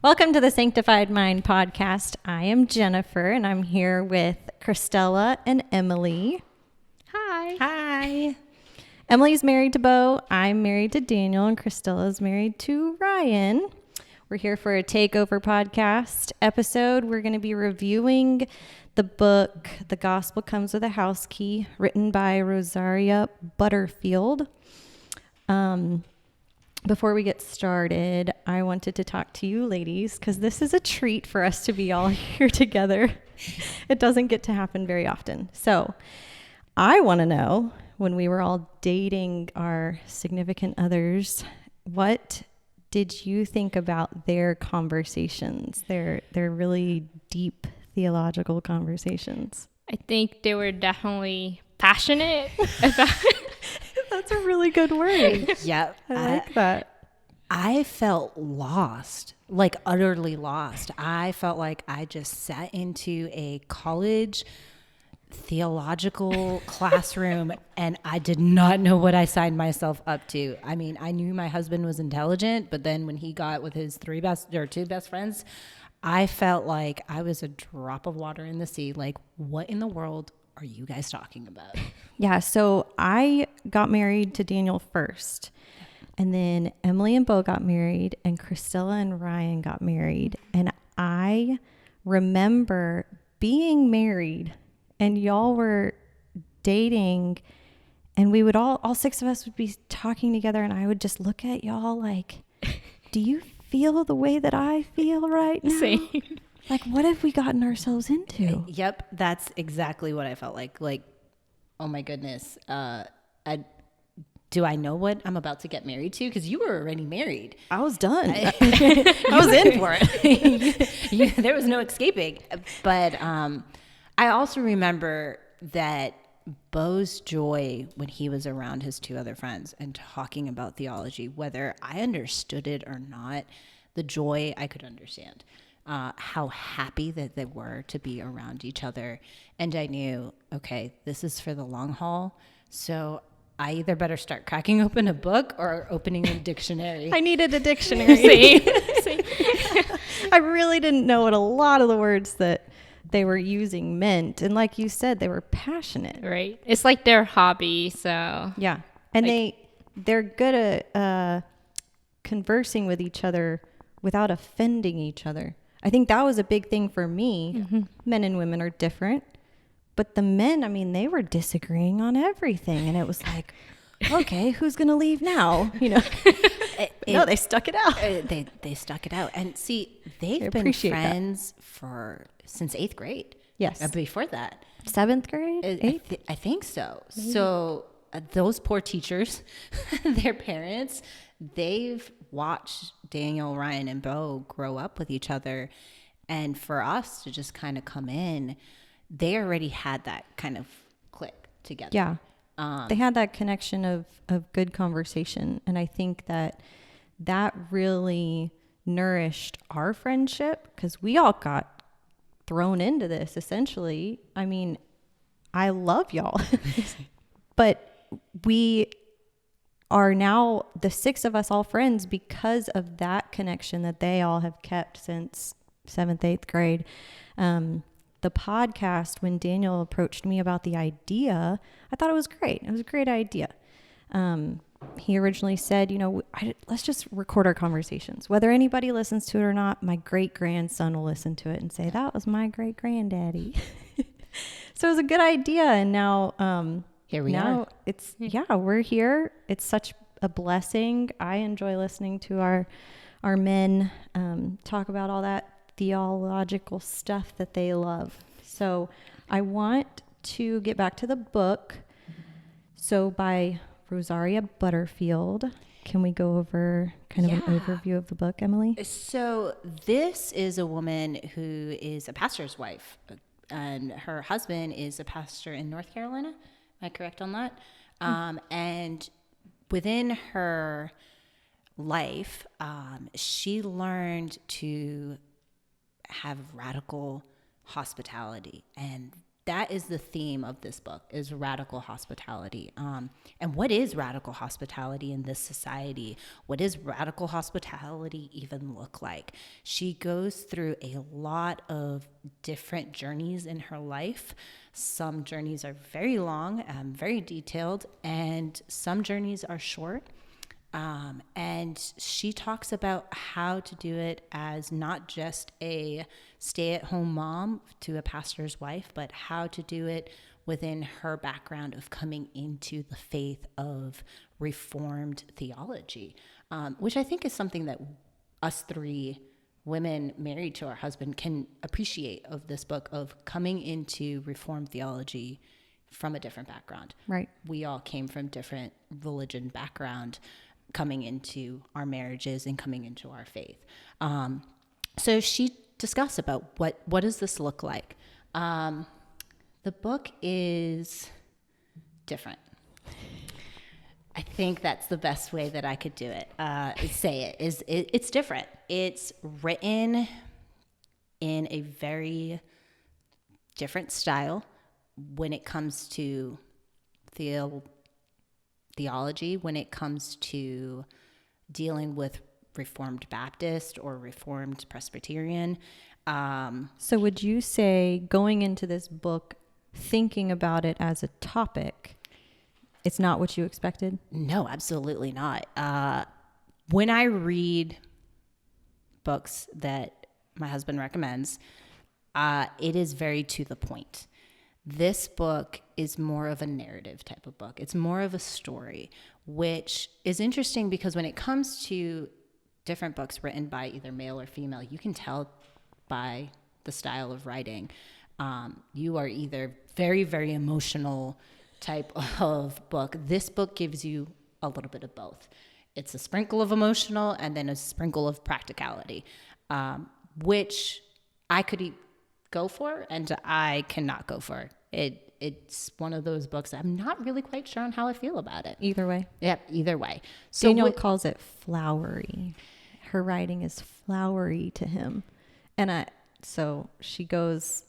Welcome to the Sanctified Mind podcast. I am Jennifer, and I'm here with Christella and Emily. Hi. Hi. Emily's married to Bo. I'm married to Daniel, and Christella's married to Ryan. We're here for a takeover podcast episode. We're going to be reviewing the book, The Gospel Comes with a House Key, written by Rosaria Butterfield. Before we get started, I wanted to talk to you ladies because this is a treat for us to be all here together. It doesn't get to happen very often. So I want to know, when we were all dating our significant others, what did you think about their conversations, their really deep theological conversations? I think they were definitely passionate about That's a really good word. Yep. I like that. I felt lost, like utterly lost. I felt like I just sat into a college theological classroom and I did not know what I signed myself up to. I mean, I knew my husband was intelligent, but then when he got with his two best friends, I felt like I was a drop of water in the sea. Like, what in the world are you guys talking about? Yeah, so I got married to Daniel first, and then Emily and Bo got married, and Christella and Ryan got married. And I remember being married, and y'all were dating, and we would all six of us would be talking together, and I would just look at y'all like, do you feel the way that I feel right now? Same. Like, what have we gotten ourselves into? Yep, that's exactly what I felt like. Like, oh my goodness, do I know what I'm about to get married to? Because you were already married. I was done. I was in for it. There was no escaping. But I also remember that Bo's joy when he was around his two other friends and talking about theology, whether I understood it or not, the joy I could understand. How happy that they were to be around each other. And I knew, okay, this is for the long haul. So I either better start cracking open a book or opening a dictionary. I needed a dictionary. Same. I really didn't know what a lot of the words that they were using meant. And like you said, they were passionate. Right. It's like their hobby, so. Yeah. And like, they're good at conversing with each other without offending each other. I think that was a big thing for me. Mm-hmm. Men and women are different. But the men, I mean, they were disagreeing on everything. And it was like, okay, who's going to leave now? You know, no, they stuck it out. They stuck it out. And see, they've been friends since 8th grade. Yes. Before that. 7th grade? 8th? I think so. Maybe. So those poor teachers, their parents, they've watched Daniel, Ryan, and Bo grow up with each other. And for us to just kind of come in, they already had that kind of click together. Yeah. They had that connection of good conversation. And I think that really nourished our friendship because we all got thrown into this essentially. I mean, I love y'all, but we are now the 6 of us all friends because of that connection that they all have kept since 7th, 8th grade. The podcast, when Daniel approached me about the idea, I thought it was great. It was a great idea. He originally said, let's just record our conversations. Whether anybody listens to it or not, my great-grandson will listen to it and say, that was my great-granddaddy. So it was a good idea. And now, here we are. We're here. It's such a blessing. I enjoy listening to our men talk about all that theological stuff that they love. So I want to get back to the book. So by Rosaria Butterfield, can we go over kind of an overview of the book, Emily? So this is a woman who is a pastor's wife, and her husband is a pastor in North Carolina. Am I correct on that? And within her life, she learned to have radical hospitality, and that is the theme of this book, is radical hospitality. And what is radical hospitality in this society? What does radical hospitality even look like? She goes through a lot of different journeys in her life. Some journeys are very long, very detailed, and some journeys are short. And she talks about how to do it as not just a stay-at-home mom to a pastor's wife, but how to do it within her background of coming into the faith of Reformed theology, which I think is something that us three women married to our husband can appreciate of this book, of coming into Reformed theology from a different background. Right. We all came from different religion background, coming into our marriages and coming into our faith. So she discussed about what does this look like. The book is different. I think that's the best way that I could do it. It's different. It's written in a very different style when it comes to theology, when it comes to dealing with Reformed Baptist or Reformed Presbyterian. So would you say, going into this book, thinking about it as a topic, it's not what you expected? No, absolutely not. When I read books that my husband recommends, it is very to the point. This book is more of a narrative type of book. It's more of a story, which is interesting because when it comes to different books written by either male or female, you can tell by the style of writing. You are either very, very emotional type of book. This book gives you a little bit of both. It's a sprinkle of emotional and then a sprinkle of practicality, which I could go for and I cannot go for. It's one of those books I'm not really quite sure on how I feel about it. Either way. Yep, either way. So Daniel calls it flowery. Her writing is flowery to him. And so she goes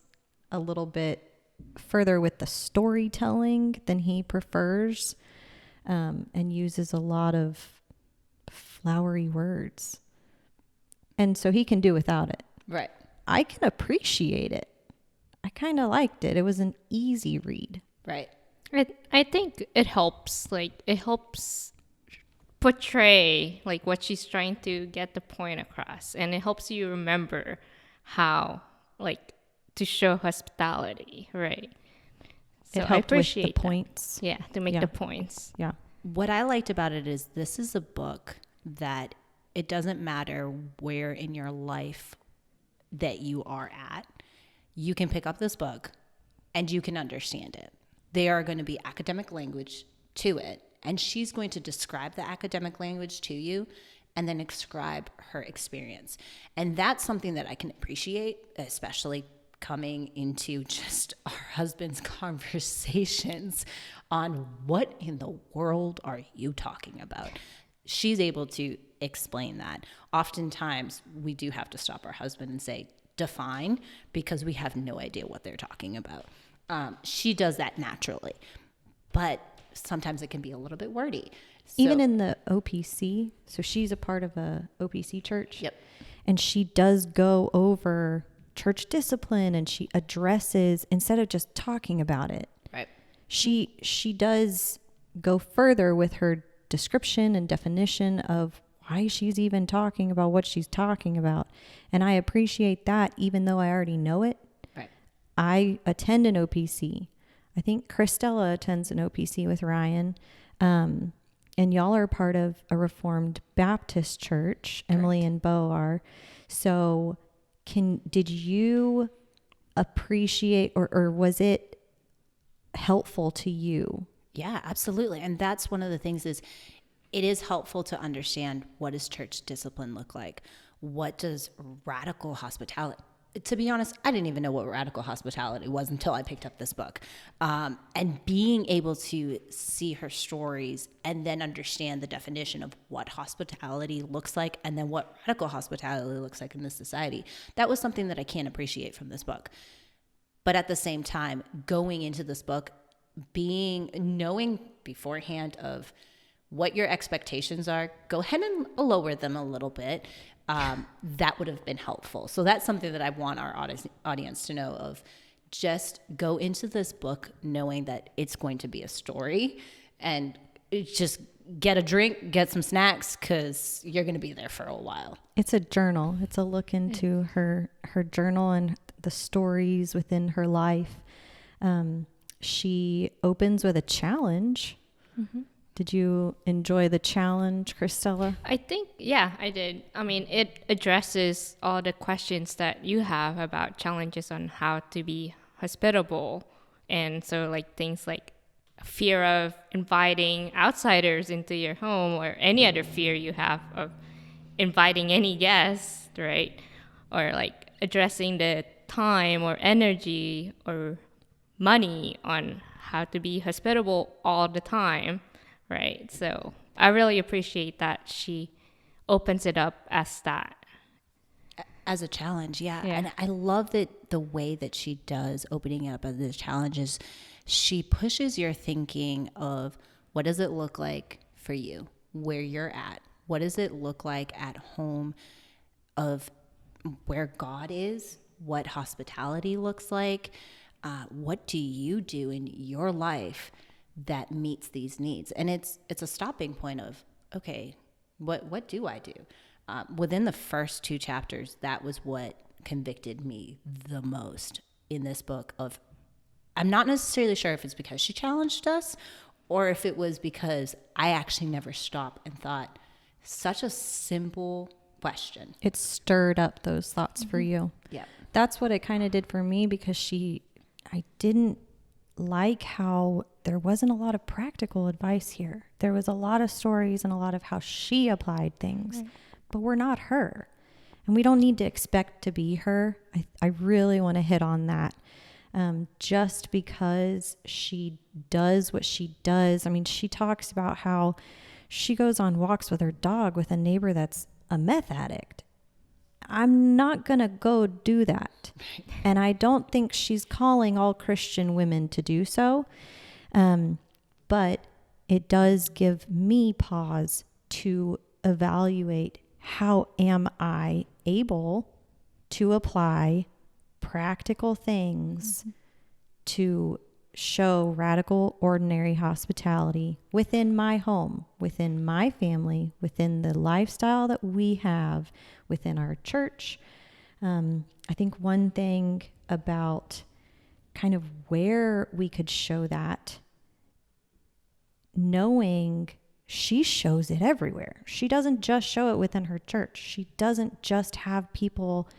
a little bit further with the storytelling than he prefers, and uses a lot of flowery words. And so he can do without it. Right. I can appreciate it. I kind of liked it. It was an easy read. Right. I think it helps. Like, it helps portray like what she's trying to get the point across, and it helps you remember how like to show hospitality, right? So It helped I appreciate with the that. points. Yeah, to make Yeah. the points. Yeah. What I liked about it is this is a book that it doesn't matter where in your life that you are at. You can pick up this book and you can understand it. There are going to be academic language to it, and she's going to describe the academic language to you and then describe her experience. And that's something that I can appreciate, especially coming into just our husband's conversations on what in the world are you talking about? She's able to explain that. Oftentimes, we do have to stop our husband and say, define, because we have no idea what they're talking about. She does that naturally, but sometimes it can be a little bit wordy. Even in the OPC, so she's a part of a OPC church. Yep. And she does go over church discipline, and she addresses, instead of just talking about it, Right. she does go further with her description and definition of why she's even talking about what she's talking about. And I appreciate that, even though I already know it. Right. I attend an OPC. I think Christella attends an OPC with Ryan. And y'all are part of a Reformed Baptist church. Correct. Emily and Bo are. So did you appreciate, or was it helpful to you? Yeah, absolutely. And that's one of the things is it is helpful to understand, what does church discipline look like? What does radical hospitality? To be honest, I didn't even know what radical hospitality was until I picked up this book. And being able to see her stories and then understand the definition of what hospitality looks like and then what radical hospitality looks like in this society, that was something that I can't appreciate from this book. But at the same time, going into this book, knowing beforehand of what your expectations are, go ahead and lower them a little bit. That would have been helpful. So that's something that I want our audience to know of. Just go into this book knowing that it's going to be a story, and just get a drink, get some snacks, because you're going to be there for a while. It's a journal. It's a look into her journal and the stories within her life. She opens with a challenge. Mm-hmm. Did you enjoy the challenge, Christella? I think, yeah, I did. I mean, it addresses all the questions that you have about challenges on how to be hospitable. And so like things like fear of inviting outsiders into your home, or any other fear you have of inviting any guest, right? Or like addressing the time or energy or money on how to be hospitable all the time, right? So I really appreciate that she opens it up as that. As a challenge, yeah. Yeah. And I love that the way that she does opening it up as a challenge is she pushes your thinking of what does it look like for you, where you're at? What does it look like at home, of where God is, what hospitality looks like? What do you do in your life that meets these needs? And it's a stopping point of, okay, what do I do? Within the first 2 chapters, that was what convicted me the most in this book. Of, I'm not necessarily sure if it's because she challenged us or if it was because I actually never stopped and thought, such a simple question. It stirred up those thoughts for you. Yeah. That's what it kind of did for me, because I didn't like how there wasn't a lot of practical advice here. There was a lot of stories and a lot of how she applied things. Right. But we're not her, and we don't need to expect to be her. I really want to hit on that. Just because she does what she does. I mean, she talks about how she goes on walks with her dog with a neighbor that's a meth addict. I'm not going to go do that. And I don't think she's calling all Christian women to do so. But it does give me pause to evaluate, how am I able to apply practical things to show radical, ordinary hospitality within my home, within my family, within the lifestyle that we have within our church. I think one thing about kind of where we could show that, knowing she shows it everywhere. She doesn't just show it within her church. She doesn't just have people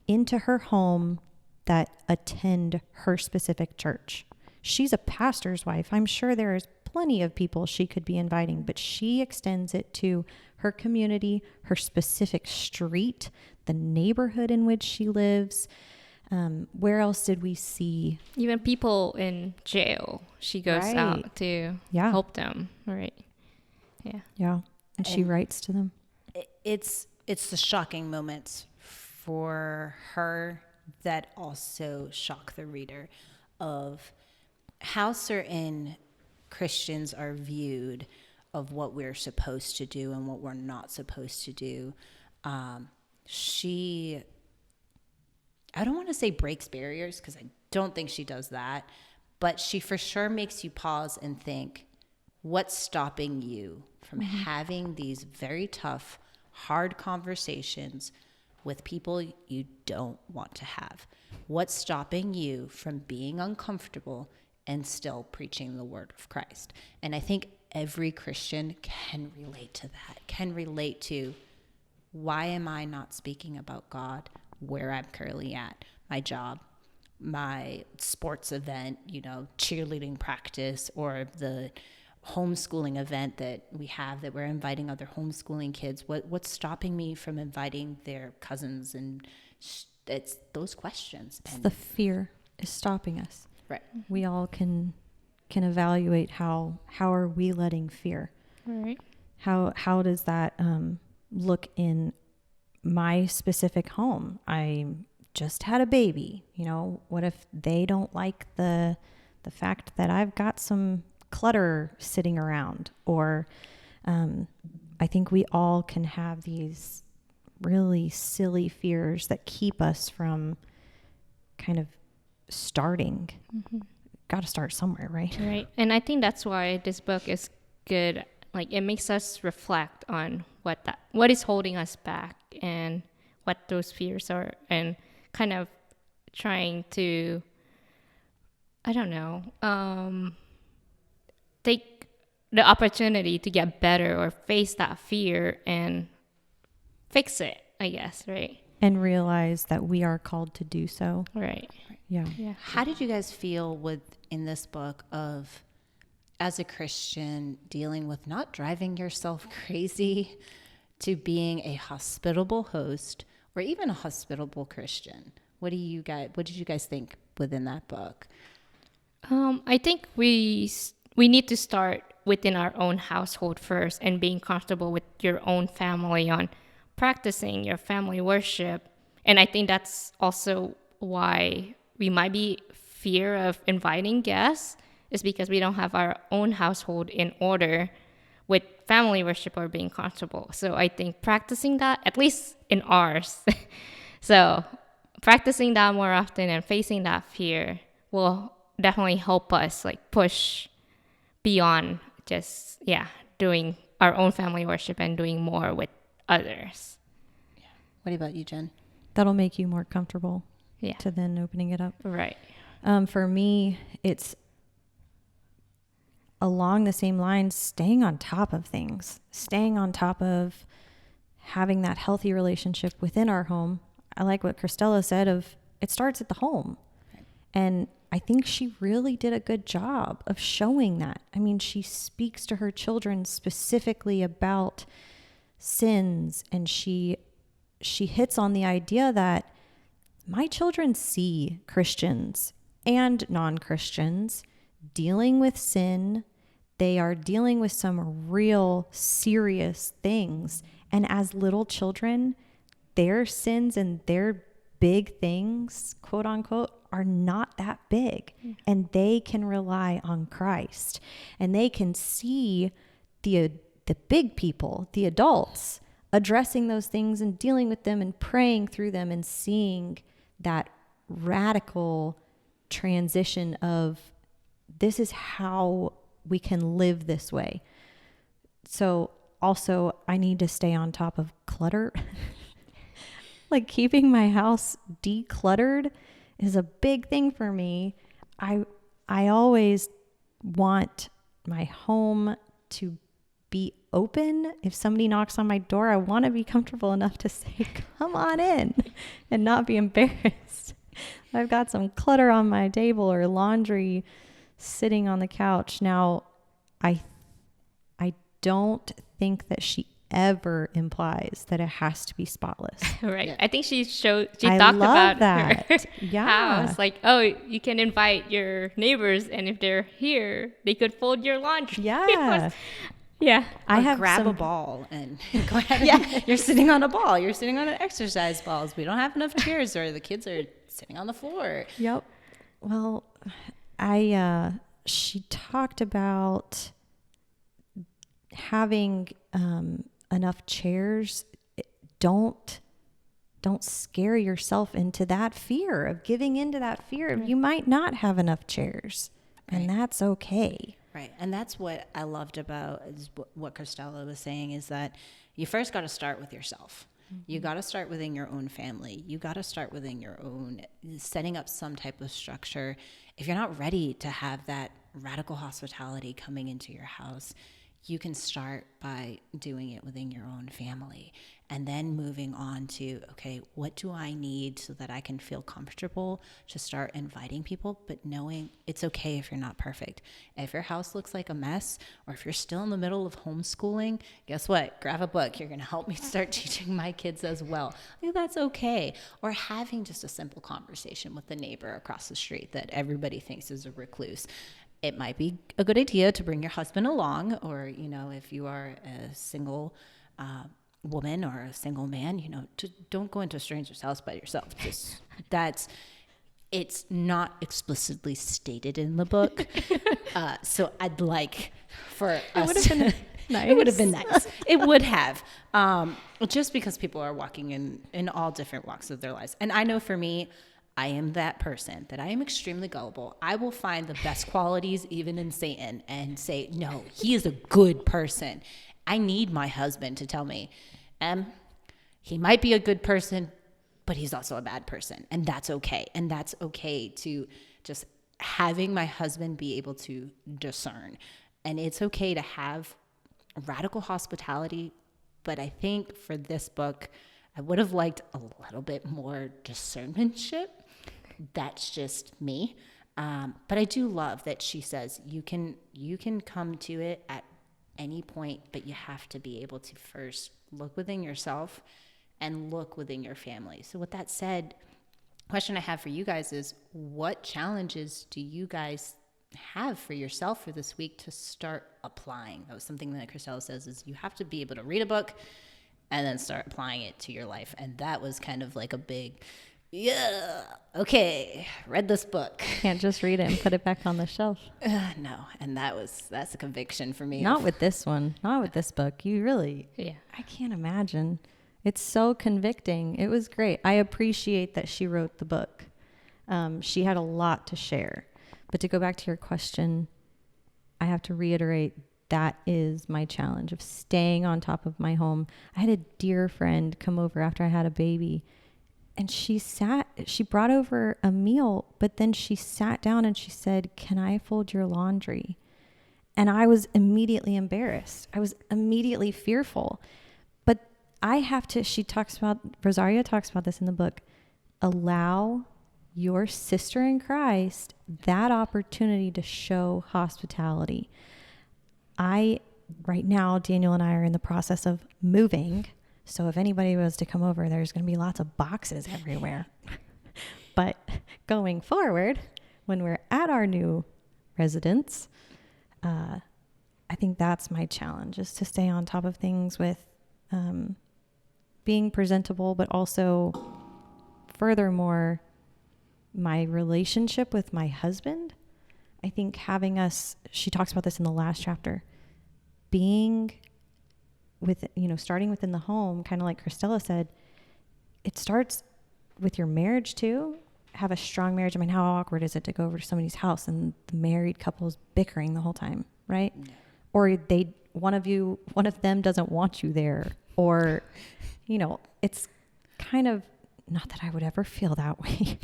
into her home that attend her specific church. She's a pastor's wife. I'm sure there is plenty of people she could be inviting, but she extends it to her community, her specific street, the neighborhood in which she lives. Where else did we see? Even people in jail, she goes out to help them, right? Yeah. Yeah. And she writes to them. It's the shocking moments for her that also shock the reader, of how certain Christians are viewed, of what we're supposed to do and what we're not supposed to do. She, I don't want to say breaks barriers, because I don't think she does that, but she for sure makes you pause and think, what's stopping you from having these very tough, hard conversations with people you don't want to have? What's stopping you from being uncomfortable and still preaching the word of Christ? And I think every Christian can relate to that, can relate to, why am I not speaking about God where I'm currently at? My job, my sports event, cheerleading practice, or the homeschooling event that we have, that we're inviting other homeschooling kids. What's stopping me from inviting their cousins? And it's those questions. It's the fear is stopping us. Right. We all can evaluate how are we letting fear? Right. How does that look in my specific home? I'm just had a baby. You know, what if they don't like the fact that I've got some clutter sitting around? Or I think we all can have these really silly fears that keep us from kind of starting. Got to start somewhere, right? Right. And I think that's why this book is good. Like, it makes us reflect on what is holding us back and what those fears are, and kind of trying to, I don't know, take the opportunity to get better or face that fear and fix it, I guess, right? And realize that we are called to do so. Right. Yeah. Yeah. How did you guys feel in this book of, as a Christian, dealing with not driving yourself crazy to being a hospitable host or even a hospitable Christian? What did you guys think within that book? I think we need to start within our own household first, and being comfortable with your own family on practicing your family worship. And I think that's also why we might be fear of inviting guests, is because we don't have our own household in order with family worship or being comfortable. So I think practicing that, at least in ours, so practicing that more often and facing that fear will definitely help us like push beyond just doing our own family worship and doing more with others. What about you, Jen? That'll make you more comfortable Yeah. to then opening it up. Right. For me, it's along the same lines, staying on top of things, staying on top of having that healthy relationship within our home. I like what Christella said of it starts at the home. Right. And I think she really did a good job of showing that. I mean, she speaks to her children specifically about sins, and she hits on the idea that my children see Christians and non-Christians dealing with sin. They are dealing with some real serious things. And as little children, their sins and their big things, quote unquote, are not that big. And they can rely on Christ. And they can see the big people, the adults, addressing those things and dealing with them and praying through them and seeing that radical transition of this is how we can live this way. So also, I need to stay on top of clutter. Like keeping my house decluttered is a big thing for me. I always want my home to be open. If somebody knocks on my door, I want to be comfortable enough to say, come on in, and not be embarrassed. I've got some clutter on my table or laundry sitting on the couch. Now, I don't think that she ever implies that it has to be spotless. Right. Yeah. I think she talked love about that. her Yeah. house. Like, oh, you can invite your neighbors, and if they're here, they could fold your laundry. Yeah. Yeah. I Or have grab a some, ball and go ahead. Yeah, you're sitting on a ball. You're sitting on an exercise balls. We don't have enough chairs, or the kids are sitting on the floor. Yep. Well, she talked about having enough chairs. Don't scare yourself into that fear of giving into that fear of you might not have enough chairs, and that's okay. Right. And that's what I loved about what Christella was saying, is that you first got to start with yourself. You got to start within your own family. You got to start within your own, setting up some type of structure. If you're not ready to have that radical hospitality coming into your house, you can start by doing it within your own family, and then moving on to, okay, what do I need so that I can feel comfortable to start inviting people, but knowing it's okay if you're not perfect. If your house looks like a mess, or if you're still in the middle of homeschooling, guess what? Grab a book. You're going to help me start teaching my kids as well. I think that's okay. Or having just a simple conversation with the neighbor across the street that everybody thinks is a recluse. It might be a good idea to bring your husband along, or, if you are a single woman or a single man, you know, don't go into a stranger's house by yourself. Just it's not explicitly stated in the book. So I'd like for us. Nice. It would have been nice. It would have. Just because people are walking in all different walks of their lives. And I know for me, I am that person that I am extremely gullible. I will find the best qualities even in Satan and say, no, he is a good person. I need my husband to tell me, he might be a good person, but he's also a bad person. And that's okay. And that's okay to just having my husband be able to discern. And it's okay to have radical hospitality. But I think for this book, I would have liked a little bit more discernmentship. That's just me. But I do love that she says you can come to it at any point, but you have to be able to first look within yourself and look within your family. So with that said, question I have for you guys is, what challenges do you guys have for yourself for this week to start applying? That was something that Christella says, is you have to be able to read a book and then start applying it to your life. And that was kind of like a big, yeah, okay, read this book. Can't just read it and put it back on the shelf. No, and that's a conviction for me. Not with this one. Not with this book. You really, Yeah. I can't imagine. It's so convicting. It was great. I appreciate that she wrote the book. She had a lot to share. But to go back to your question, I have to reiterate, that is my challenge of staying on top of my home. I had a dear friend come over after I had a baby, and she brought over a meal, but then she sat down and she said, "Can I fold your laundry?" And I was immediately embarrassed. I was immediately fearful. But Rosaria talks about this in the book, allow your sister in Christ that opportunity to show hospitality. Right now, Daniel and I are in the process of moving. So if anybody was to come over, there's going to be lots of boxes everywhere. But going forward, when we're at our new residence, I think that's my challenge, is to stay on top of things with being presentable, but also furthermore, my relationship with my husband. I think she talks about this in the last chapter, being with, starting within the home, kind of like Christella said, it starts with your marriage too. Have a strong marriage. I mean, how awkward is it to go over to somebody's house and the married couple is bickering the whole time, right? Yeah. Or one of them doesn't want you there, or, it's kind of, not that I would ever feel that way,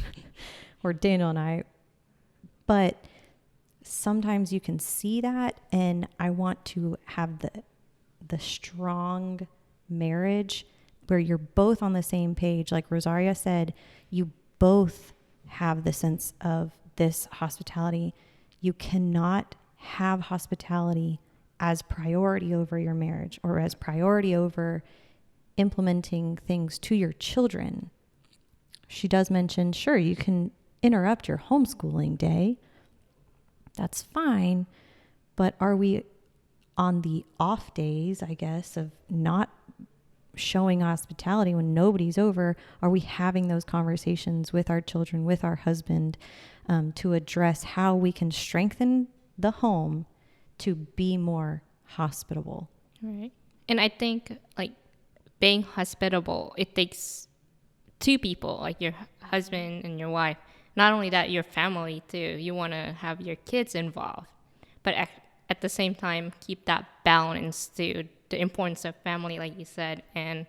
or Daniel and I, but sometimes you can see that, and I want to have the strong marriage where you're both on the same page. Like Rosaria said, you both have the sense of this hospitality. You cannot have hospitality as priority over your marriage, or as priority over implementing things to your children. She does mention, sure, you can interrupt your homeschooling day. That's fine. But are we on the off days, I guess, of not showing hospitality when nobody's over? Are we having those conversations with our children, with our husband, to address how we can strengthen the home to be more hospitable? Right. And I think, like, being hospitable, it takes two people, like your husband and your wife. Not only that, your family too. You want to have your kids involved, but at the same time, keep that balance to the importance of family, like you said, and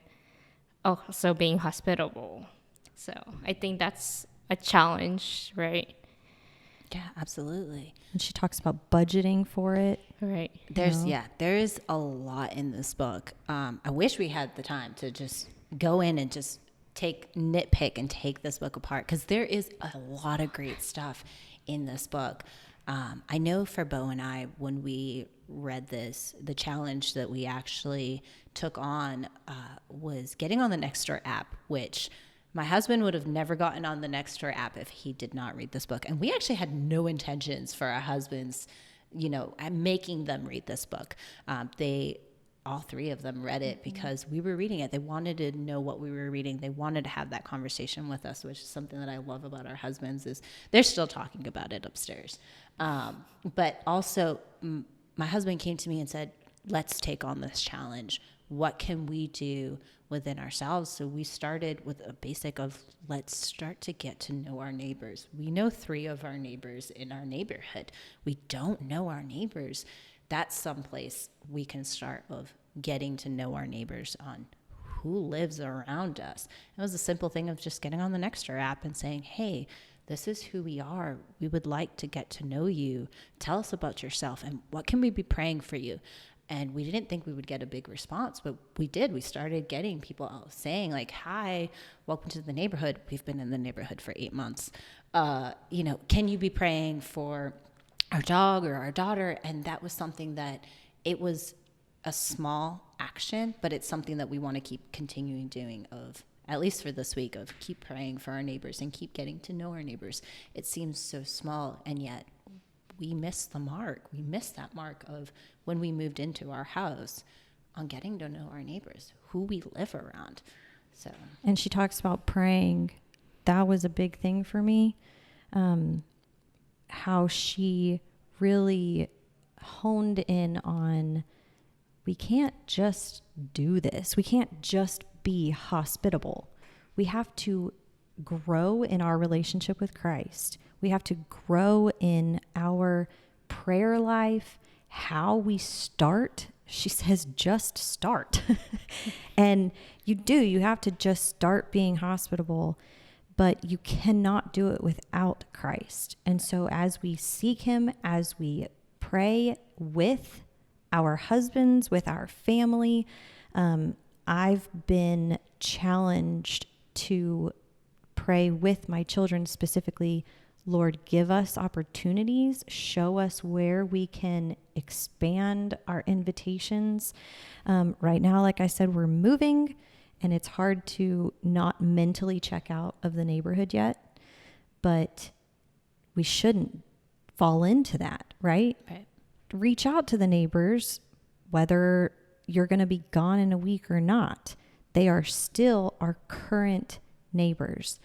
also being hospitable. So I think that's a challenge, right? Yeah, absolutely. And she talks about budgeting for it. Right. There is a lot in this book. I wish we had the time to just go in and just nitpick and take this book apart, because there is a lot of great stuff in this book. I know for Bo and I, when we read this, the challenge that we actually took on was getting on the Nextdoor app, which my husband would have never gotten on the Nextdoor app if he did not read this book. And we actually had no intentions for our husbands, making them read this book. They all three of them read it because we were reading it. They wanted to know what we were reading. They wanted to have that conversation with us, which is something that I love about our husbands is they're still talking about it upstairs. But also my husband came to me and said, let's take on this challenge. What can we do within ourselves? So we started with a basic of let's start to get to know our neighbors. We know 3 of our neighbors in our neighborhood. We don't know our neighbors. That's someplace we can start of getting to know our neighbors on who lives around us. It was a simple thing of just getting on the Nextdoor app and saying, hey, this is who we are. We would like to get to know you. Tell us about yourself and what can we be praying for you? And we didn't think we would get a big response, but we did. We started getting people saying like, hi, welcome to the neighborhood. We've been in the neighborhood for 8 months. Can you be praying for our dog or our daughter? And that was something that it was a small action, but it's something that we want to keep continuing doing of, at least for this week, of keep praying for our neighbors and keep getting to know our neighbors. It seems so small, and yet we missed the mark. We missed that mark of when we moved into our house on getting to know our neighbors, who we live around. So, and she talks about praying. That was a big thing for me. How she really honed in on, we can't just do this. We can't just be hospitable. We have to grow in our relationship with Christ. We have to grow in our prayer life, how we start. She says, just start. And you have to just start being hospitable, but you cannot do it without Christ. And so as we seek him, as we pray with our husbands, with our family, I've been challenged to pray with my children specifically, Lord, give us opportunities, show us where we can expand our invitations. Right now, like I said, we're moving and it's hard to not mentally check out of the neighborhood yet, but we shouldn't fall into that, right? Right. Reach out to the neighbors, whether you're going to be gone in a week or not. They are still our current neighbors.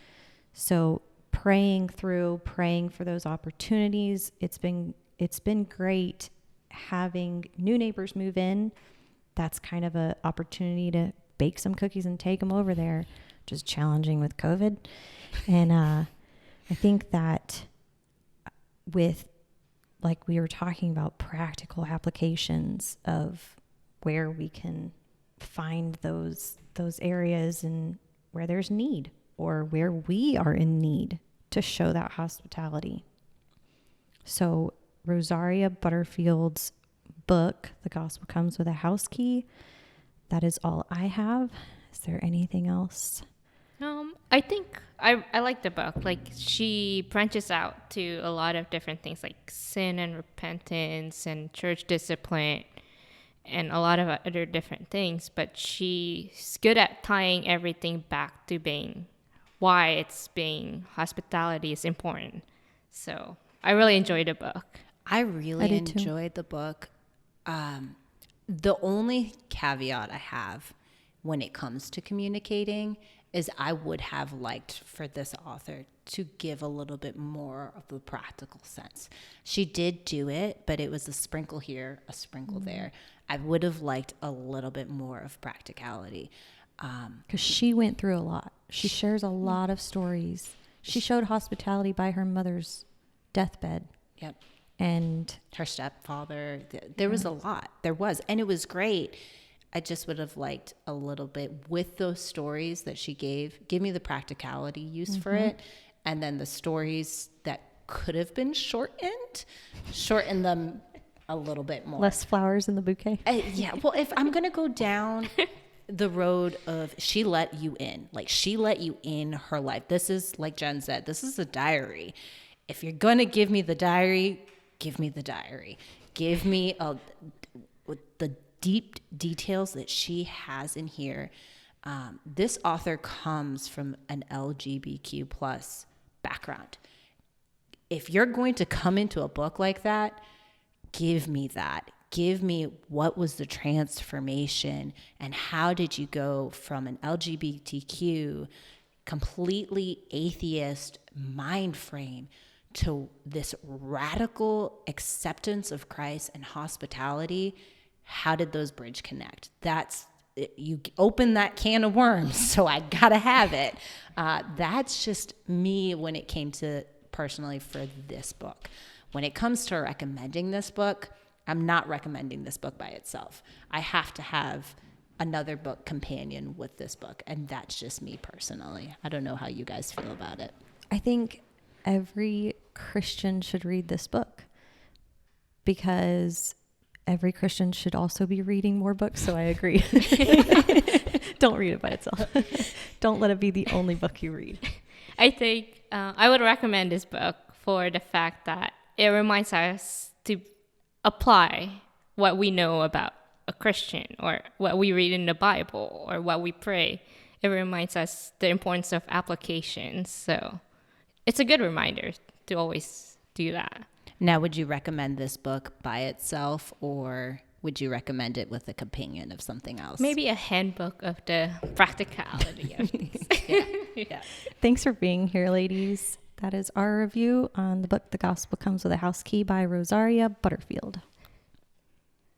So praying for those opportunities. It's been great having new neighbors move in. That's kind of an opportunity to bake some cookies and take them over there, which is challenging with COVID. And I think that with, like we were talking about, practical applications of where we can find those areas and where there's need or where we are in need to show that hospitality. So Rosaria Butterfield's book, The Gospel Comes with a House Key, that is all I have. Is there anything else? I think I like the book. Like, she branches out to a lot of different things like sin and repentance and church discipline and a lot of other different things. But she's good at tying everything back to being why hospitality is important. So I really enjoyed the book. I really enjoyed the book. The only caveat I have when it comes to communicating is I would have liked for this author to give a little bit more of the practical sense. She did do it, but it was a sprinkle here, a sprinkle there. I would have liked a little bit more of practicality. Because she went through a lot. She shares a lot of stories. She showed hospitality by her mother's deathbed. Yep. And her stepfather. There was a lot. There was. And it was great. I just would have liked a little bit with those stories that she gave. Give me the practicality use for it. And then the stories that could have been shorten them a little bit more. Less flowers in the bouquet. Yeah. Well, if I'm going to go down the road of she let you in, like she let you in her life. This is, like Jen said, this is a diary. If you're going to give me the diary, give me the diary. Give me the deep details that she has in here. This author comes from an LGBTQ plus background. If you're going to come into a book like that, give me that. give me what was the transformation and how did you go from an LGBTQ completely atheist mind frame to this radical acceptance of Christ and hospitality. How did those bridge connect? You open that can of worms, so I gotta have it. That's just me when it came to personally for this book. When it comes to recommending this book, I'm not recommending this book by itself. I have to have another book companion with this book, and that's just me personally. I don't know how you guys feel about it. I think every Christian should read this book, because every Christian should also be reading more books. So I agree. Don't read it by itself. Don't let it be the only book you read. I think I would recommend this book for the fact that it reminds us to apply what we know about a Christian or what we read in the Bible or what we pray. It reminds us the importance of applications. So it's a good reminder to always do that. Now, would you recommend this book by itself, or would you recommend it with a companion of something else? Maybe a handbook of the practicality of things. Yeah. Thanks for being here, ladies. That is our review on the book The Gospel Comes with a House Key by Rosaria Butterfield.